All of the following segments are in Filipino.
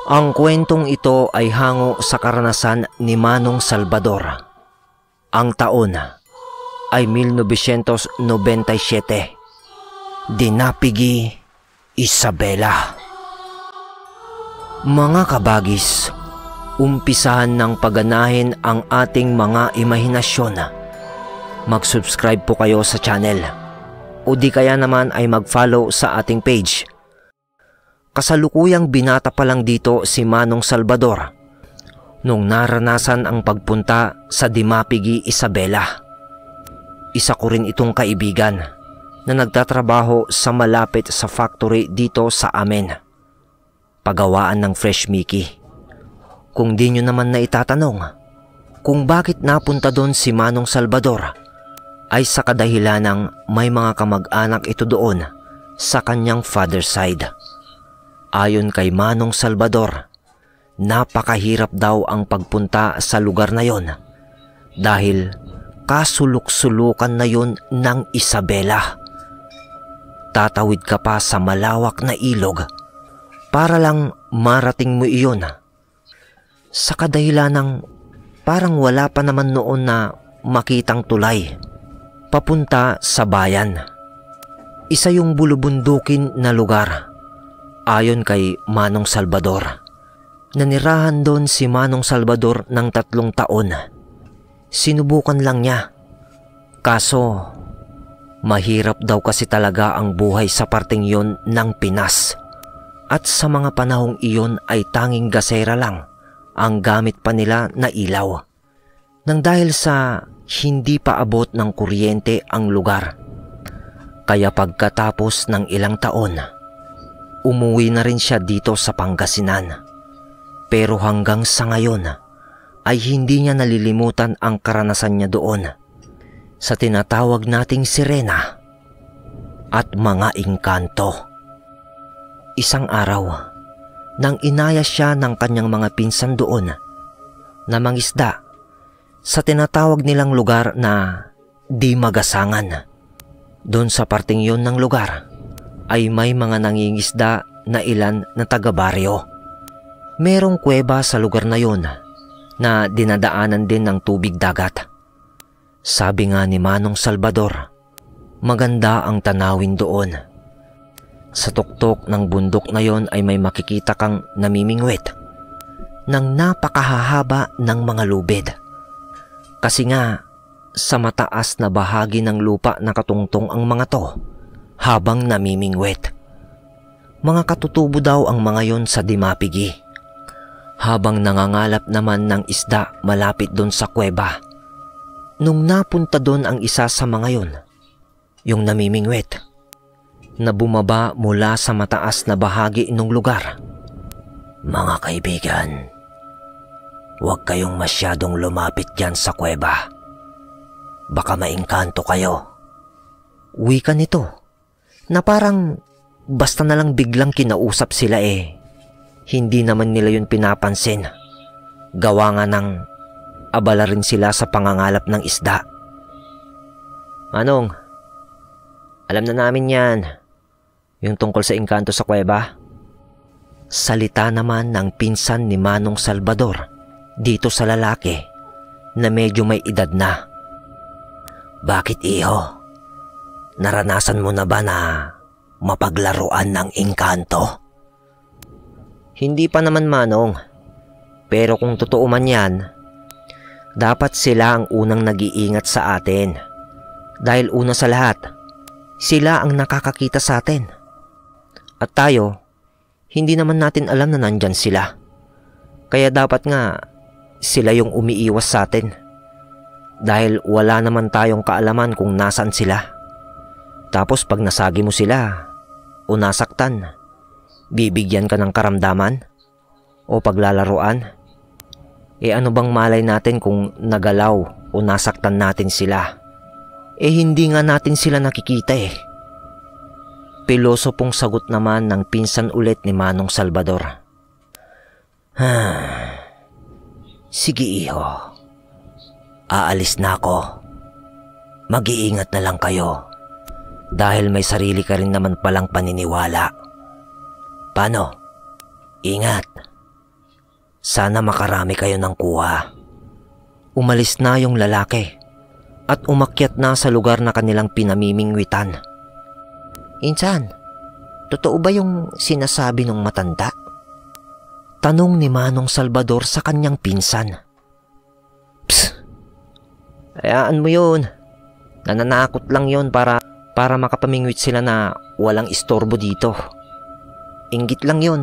Ang kwentong ito ay hango sa karanasan ni Manong Salvador. Ang taon ay 1997. Dinapigi, Isabela. Mga kabagis, umpisahan ng pagganahin ang ating mga imahinasyon. Mag-subscribe po kayo sa channel o di kaya naman ay mag-follow sa ating page. Kasalukuyang binata pa lang dito si Manong Salvador nung naranasan ang pagpunta sa Dimapigi, Isabela. Isa ko rin itong kaibigan na nagtatrabaho sa malapit sa factory dito sa amin. Pagawaan ng Fresh Mickey. Kung di nyo naman na itatanong kung bakit napunta doon si Manong Salvador, ay sa kadahilan ng may mga kamag-anak ito doon sa kanyang father's side. Ayon kay Manong Salvador, napakahirap daw ang pagpunta sa lugar na yon dahil kasuluk-sulukan na yon ng Isabela. Tatawid ka pa sa malawak na ilog para lang marating mo iyon. Sa kadahilan ng parang wala pa naman noon na makitang tulay papunta sa bayan. Isa yung bulubundukin na lugar. Ayon kay Manong Salvador, nanirahan doon si Manong Salvador ng 3 taon. Sinubukan lang niya. Kaso, mahirap daw kasi talaga ang buhay sa parteng yon ng Pinas. At sa mga panahong iyon ay tanging gasera lang ang gamit pa nila na ilaw. Nang dahil sa hindi pa abot ng kuryente ang lugar. Kaya pagkatapos ng ilang taon, umuwi na rin siya dito sa Pangasinan. Pero hanggang sa ngayon ay hindi niya nalilimutan ang karanasan niya doon sa tinatawag nating sirena at mga engkanto. Isang araw, nang inaya siya ng kanyang mga pinsan doon na mangisda sa tinatawag nilang lugar na Di Magasangan. Doon sa parteng yon ng lugar ay may mga nangingisda na ilan na taga-baryo. Merong kuweba sa lugar na yon na dinadaanan din ng tubig dagat. Sabi nga ni Manong Salvador, maganda ang tanawin doon. Sa tuktok ng bundok na yon ay may makikita kang namimingwit ng napakahahaba ng mga lubid. Kasi nga sa mataas na bahagi ng lupa nakatungtong ang mga to habang namimingwit. Mga katutubo daw ang mga yon sa Dimapigi. Habang nangangalap naman ng isda malapit doon sa kuweba. Nung napunta doon ang isa sa mga yon, yung namimingwit, na bumaba mula sa mataas na bahagi ng lugar. Mga kaibigan, huwag kayong masyadong lumapit dyan sa kuweba. Baka maengkanto kayo. Wika nito na parang basta na lang biglang kinausap sila hindi naman nila yun pinapansin. Gawa nga ng abala rin sila sa pangangalap ng isda. Manong, alam na namin yan. Yung tungkol sa engkanto sa kuweba. Salita naman ng pinsan ni Manong Salvador dito sa lalaki na medyo may edad na. Bakit iho? Naranasan mo na ba na mapaglaruan ng engkanto? Hindi pa naman, Manong. Pero kung totoo man yan, dapat sila ang unang nag-iingat sa atin. Dahil una sa lahat, sila ang nakakakita sa atin. At tayo, hindi naman natin alam na nandyan sila. Kaya dapat nga sila yung umiiwas sa atin. Dahil wala naman tayong kaalaman kung nasaan sila. Tapos pag nasagi mo sila o nasaktan, bibigyan ka ng karamdaman o paglalaruan? Ano bang malay natin kung nagalaw o nasaktan natin sila? Hindi nga natin sila nakikita Pilosopong sagot naman ng pinsan ulit ni Manong Salvador. Sige iho, aalis na ako. Mag-iingat na lang kayo dahil may sarili ka rin naman palang paniniwala. Paano? Ingat. Sana makarami kayo ng kuha. Umalis na yung lalaki at umakyat na sa lugar na kanilang pinamimingwitan. Insan, totoo ba yung sinasabi ng matanda? Tanong ni Manong Salvador sa kanyang pinsan. Psst! Hayaan mo yun. Nananakot lang yun para makapamingwit sila na walang istorbo dito. Inggit lang yun.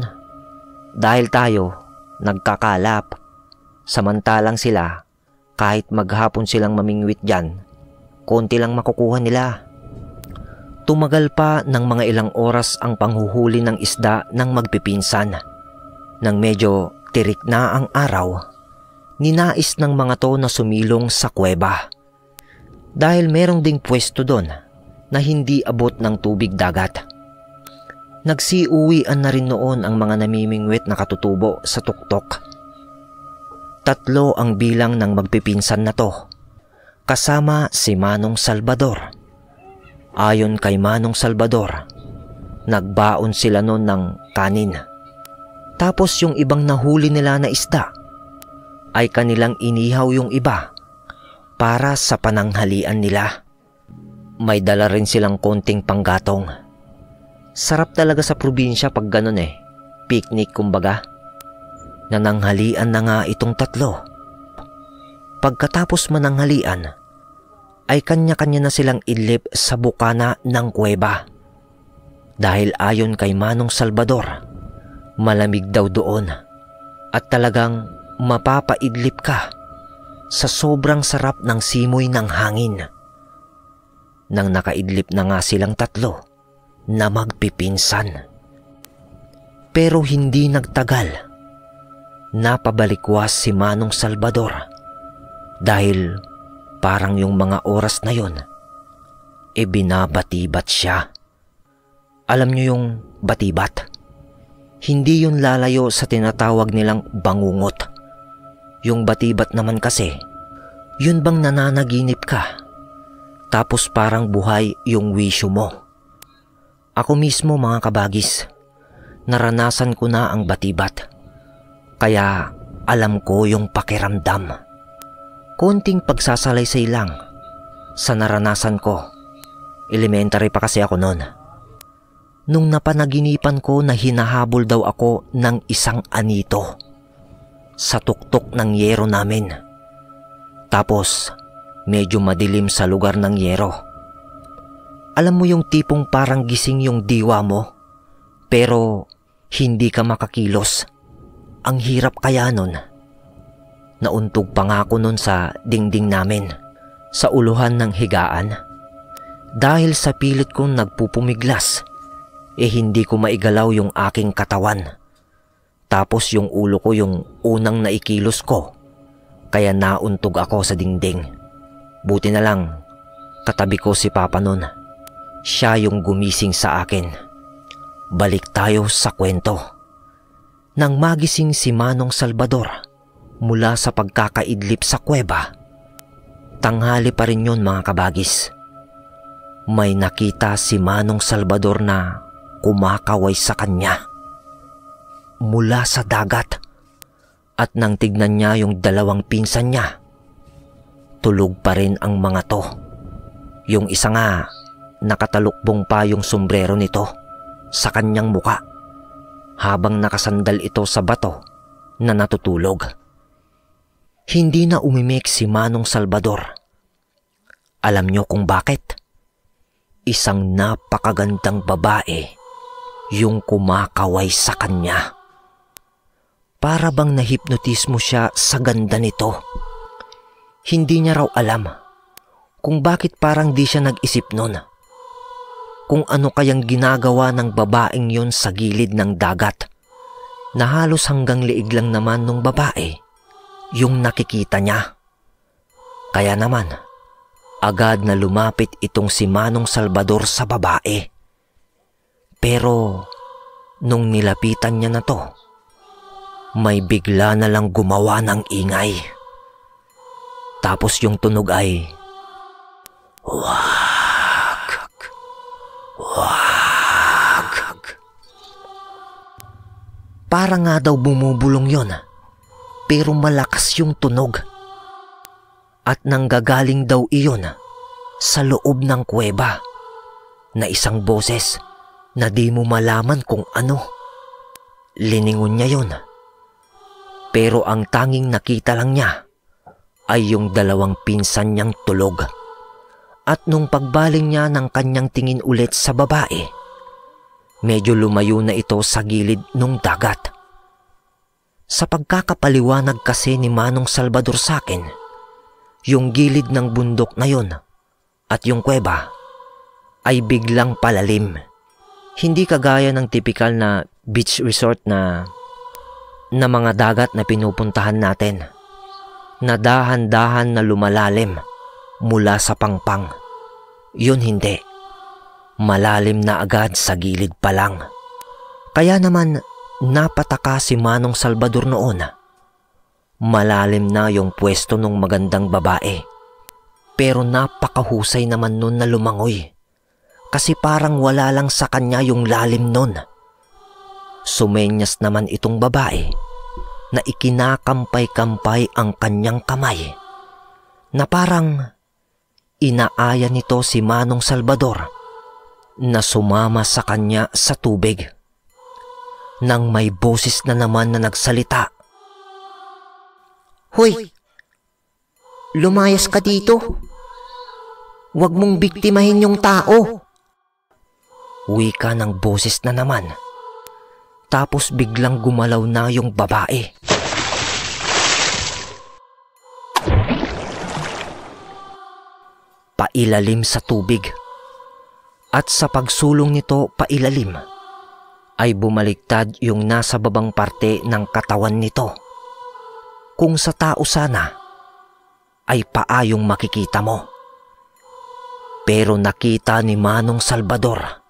Dahil tayo nagkakalap. Samantalang sila, kahit maghapon silang mamingwit dyan, konti lang makukuha nila. Tumagal pa ng mga ilang oras ang panghuhuli ng isda ng magpipinsan. Nang medyo tirik na ang araw, ninais ng mga to na sumilong sa kuweba. Dahil merong ding pwesto doon na hindi abot ng tubig dagat. Nagsiuwian na rin noon ang mga namimingwit na katutubo sa tuktok. 3 ang bilang ng magpipinsan na to, kasama si Manong Salvador. Ayon kay Manong Salvador, nagbaon sila noon ng kanin. Tapos yung ibang nahuli nila na isda ay kanilang inihaw yung iba para sa pananghalian nila. May dala rin silang konting panggatong. Sarap talaga sa probinsya pag ganun picnic kumbaga. Nananghalian na nga itong 3. Pagkatapos mananghalian ay kanya-kanya na silang idlip sa bukana ng kuweba. Dahil ayon kay Manong Salvador, malamig daw doon at talagang mapapaidlip ka sa sobrang sarap ng simoy ng hangin. Nang nakaidlip na nga silang 3 na magpipinsan. Pero hindi nagtagal, napabalikwas si Manong Salvador dahil parang yung mga oras na yon binabatibat siya. Alam niyo yung batibat? Hindi yun lalayo sa tinatawag nilang bangungot. Yung batibat naman kasi, yun bang nananaginip ka, tapos parang buhay yung wisyo mo. Ako mismo mga kabagis, naranasan ko na ang batibat. Kaya alam ko yung pakiramdam. Konting pagsasalaysay lang sa naranasan ko. Elementary pa kasi ako noon. Nung napanaginipan ko na hinahabol daw ako ng isang anito sa tuktok ng yero namin. Tapos medyo madilim sa lugar ng yero. Alam mo yung tipong parang gising yung diwa mo pero hindi ka makakilos. Ang hirap kaya nun. Nauntog pa nga ako nun sa dingding namin, sa uluhan ng higaan. Dahil sa pilit kong nagpupumiglas, hindi ko maigalaw yung aking katawan. Tapos yung ulo ko yung unang naikilos ko, kaya nauntog ako sa dingding. Buti na lang, katabi ko si Papa nun. Siya yung gumising sa akin. Balik tayo sa kwento. Nang magising si Manong Salvador mula sa pagkakaidlip sa kuweba, tanghali pa rin yun mga kabagis. May nakita si Manong Salvador na kumakaway sa kanya mula sa dagat. At nang tignan niya yung 2 pinsan niya, tulog pa rin ang mga to. Yung isa nga, nakatalukbong pa yung sombrero nito sa kanyang muka habang nakasandal ito sa bato na natutulog. Hindi na umimik si Manong Salvador. Alam niyo kung bakit? Isang napakagandang babae yung kumakaway sa kanya. Para bang nahipnotismo siya sa ganda nito. Hindi niya raw alam kung bakit parang di siya nag-isip nun. Kung ano kayang ginagawa ng babaeng yon sa gilid ng dagat na halos hanggang liig lang naman ng babae yung nakikita niya. Kaya naman, agad na lumapit itong si Manong Salvador sa babae. Pero nung nilapitan niya na to, may bigla na lang gumawa ng ingay. Tapos yung tunog ay, wag, wag. Para nga daw bumubulong yon pero malakas yung tunog. At nanggagaling daw iyon sa loob ng kuweba na isang boses na di mo malaman kung ano. Liningon niya yun. Pero ang tanging nakita lang niya ay yung dalawang pinsan niyang tulog. At nung pagbaling niya ng kanyang tingin ulit sa babae, medyo lumayo na ito sa gilid ng dagat. Sa pagkakapaliwanag kasi ni Manong Salvador sa akin, yung gilid ng bundok na yon at yung kuweba ay biglang palalim. Hindi kagaya ng tipikal na beach resort na mga dagat na pinupuntahan natin, na dahan-dahan na lumalalim mula sa pangpang. Yun hindi. Malalim na agad sa gilid pa lang. Kaya naman napataka si Manong Salvador noon. Malalim na yung pwesto ng magandang babae. Pero napakahusay naman nun na lumangoy. Kasi parang wala lang sa kanya yung lalim nun. Sumenyas naman itong babae na ikinakampay-kampay ang kanyang kamay, na parang inaaya nito si Manong Salvador na sumama sa kanya sa tubig. Nang may boses na naman na nagsalita, "Hoy! Lumayas ka dito! Huwag mong biktimahin yung tao!" Wika ng boses na naman. Tapos biglang gumalaw na yung babae. Pailalim sa tubig. At sa pagsulong nito pailalim, ay bumaliktad yung nasa babang parte ng katawan nito. Kung sa tao sana, ay paa yung makikita mo. Pero nakita ni Manong Salvador,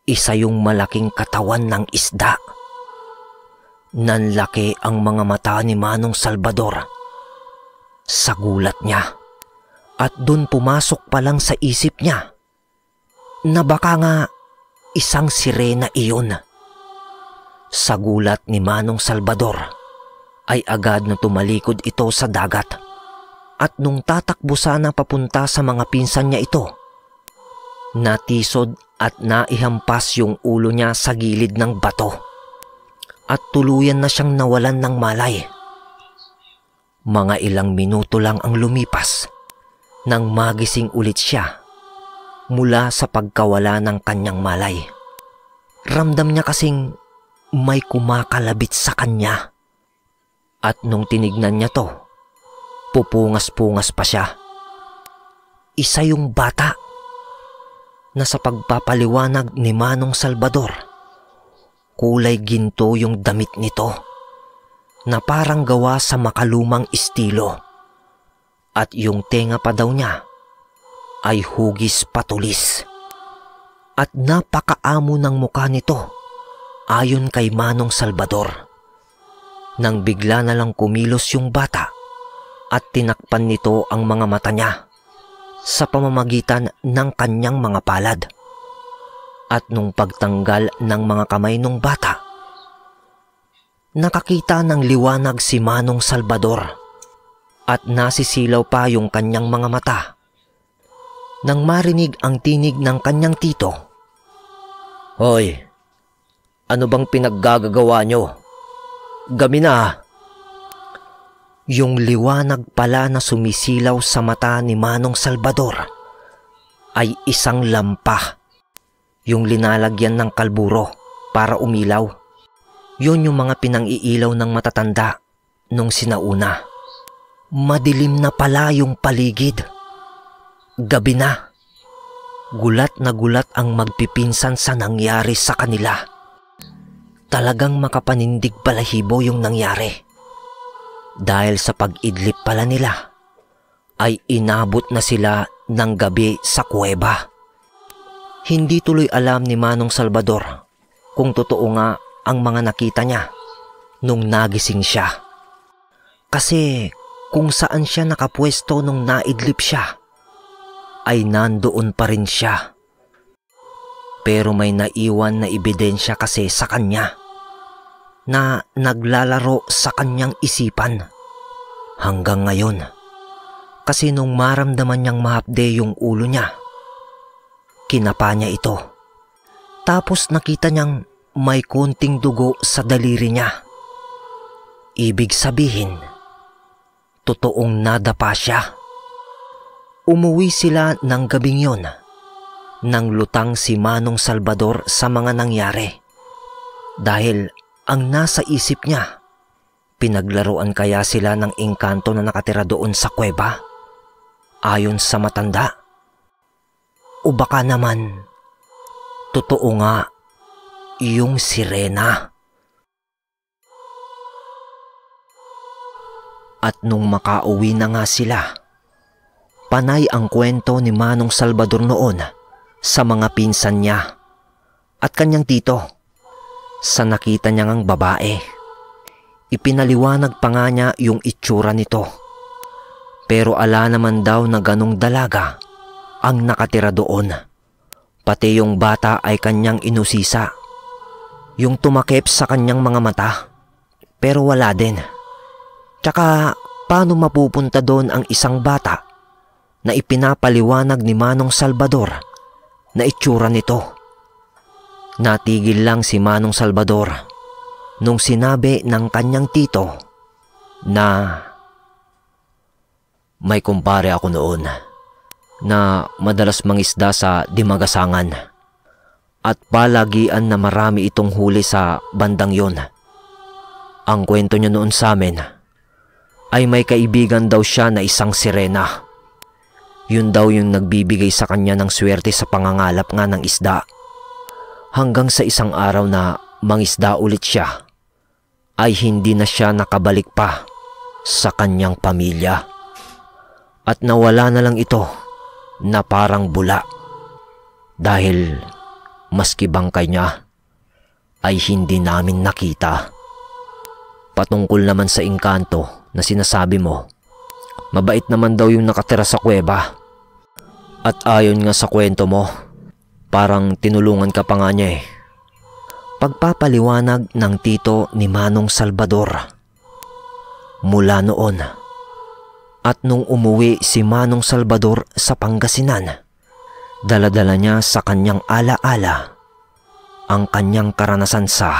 isa yung malaking katawan ng isda. Nanlaki ang mga mata ni Manong Salvador sa gulat niya. At dun pumasok pa lang sa isip niya na baka nga isang sirena iyon. Sa gulat ni Manong Salvador ay agad na tumalikod ito sa dagat. At nung tatakbo sana papunta sa mga pinsan niya ito, natisod at naihampas yung ulo niya sa gilid ng bato. At tuluyan na siyang nawalan ng malay. Mga ilang minuto lang ang lumipas nang magising ulit siya mula sa pagkawala ng kanyang malay. Ramdam niya kasing may kumakalabit sa kanya. At nung tinignan niya to, pupungas-pungas pa siya. Isa yung bata na sa pagpapaliwanag ni Manong Salvador, kulay ginto yung damit nito na parang gawa sa makalumang estilo. At yung tenga pa daw niya ay hugis patulis. At napakaamo ng mukha nito ayon kay Manong Salvador. Nang bigla na lang kumilos yung bata at tinakpan nito ang mga mata niya sa pamamagitan ng kanyang mga palad. At nung pagtanggal ng mga kamay ng bata, nakakita ng liwanag si Manong Salvador at nasisilaw pa yung kanyang mga mata nang marinig ang tinig ng kanyang tito. "Hoy, ano bang pinaggagawa nyo? Gabi na." Yung liwanag pala na sumisilaw sa mata ni Manong Salvador ay isang lampa, yung linalagyan ng kalburo para umilaw. Yun yung mga pinang-iilaw ng matatanda nung sinauna. Madilim na pala yung paligid. Gabi na. Gulat na gulat ang magpipinsan sa nangyari sa kanila. Talagang makapanindig balahibo yung nangyari. Dahil sa pag-idlip pala nila, ay inabot na sila ng gabi sa kuweba. Hindi tuloy alam ni Manong Salvador kung totoo nga ang mga nakita niya nung nagising siya. Kasi kung saan siya nakapwesto nung naidlip siya, ay nandoon pa rin siya. Pero may naiwan na ebidensya kasi sa kanya. na naglalaro sa kanyang isipan. Hanggang ngayon, kasi nung maramdaman niyang mahapde yung ulo niya, kinapa niya ito. Tapos nakita niyang may konting dugo sa daliri niya. Ibig sabihin, totoong nadapa siya. Umuwi sila ng gabing yon nang lutang si Manong Salvador sa mga nangyari. Dahil ang nasa isip niya, pinaglaruan kaya sila ng engkanto na nakatira doon sa kuweba ayon sa matanda? O baka naman, totoo nga yung sirena. At nung makauwi na nga sila, panay ang kwento ni Manong Salvador noon sa mga pinsan niya at kanyang tito sa nakita niya ngang babae. Ipinaliwanag pa nga niya yung itsura nito. Pero ala naman daw na ganong dalaga ang nakatira doon. Pati yung bata ay kanyang inusisa. Yung tumakip sa kanyang mga mata. Pero wala din. Tsaka paano mapupunta doon ang isang bata na ipinapaliwanag ni Manong Salvador na itsura nito? Natigil lang si Manong Salvador nung sinabi ng kanyang tito na may kumpare ako noon na madalas mangisda sa Dimagasangan at palagian na marami itong huli sa bandang yon. Ang kwento niya noon sa amin ay may kaibigan daw siya na isang sirena. Yun daw yung nagbibigay sa kanya ng swerte sa pangangalap nga ng isda. Hanggang sa isang araw na mangisda ulit siya, ay hindi na siya nakabalik pa sa kanyang pamilya. At nawala na lang ito na parang bula. Dahil maski bangkay niya ay hindi namin nakita. Patungkol naman sa engkanto na sinasabi mo, mabait naman daw yung nakatira sa kuweba. At ayon nga sa kwento mo, parang tinulungan ka pa nga niya eh. Pagpapaliwanag ng tito ni Manong Salvador. Mula noon, at nung umuwi si Manong Salvador sa Pangasinan, dala-dala niya sa kanyang alaala ang kanyang karanasan sa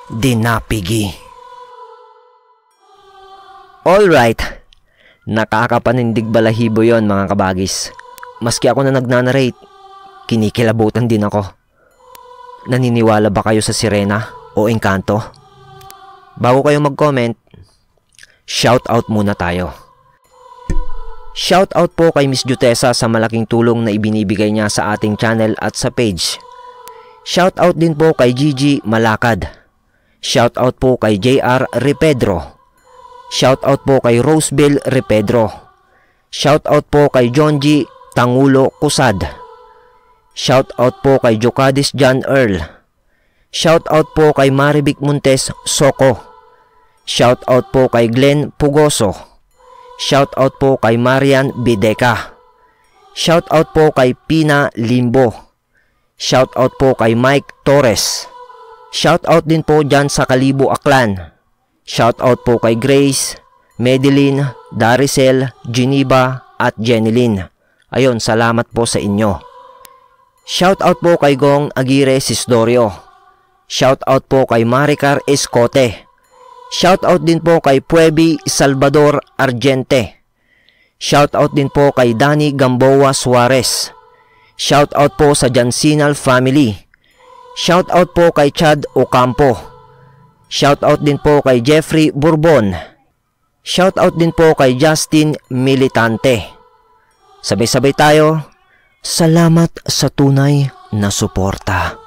Dinapigi. Alright, nakakapanindig balahibo yon mga kabagis. Maski ako na nagnanarrate, kinikilabutan din ako. Naniniwala ba kayo sa sirena o engkanto? Bago kayo mag-comment, shoutout muna tayo. Shoutout po kay Miss Jutesa sa malaking tulong na ibinibigay niya sa ating channel at sa page. Shoutout din po kay Gigi Malakad. Shoutout po kay JR Repedro. Shoutout po kay Rosebel Repedro. Shoutout po kay John G. Tangulo Kusad. Shoutout po kay Jocadis John Earl. Shoutout po kay Marivic Montes Soko. Shoutout po kay Glenn Pugoso. Shoutout po kay Marian Bideca. Shoutout po kay Pina Limbo. Shoutout po kay Mike Torres. Shoutout din po dyan sa Kalibo Aklan. Shoutout po kay Grace, Madeline, Daricel, Geneva at Jenilyn. Ayun, salamat po sa inyo. Shoutout po kay Gong Aguirre Sisdorio. Shoutout po kay Maricar Escote. Shoutout din po kay Puebi Salvador Argente. Shoutout din po kay Danny Gamboa Suarez. Shoutout po sa Jansinal family. Shoutout po kay Chad Ocampo. Shoutout din po kay Jeffrey Bourbon. Shoutout din po kay Justin Militante. Sabay-sabay tayo. Salamat sa tunay na suporta.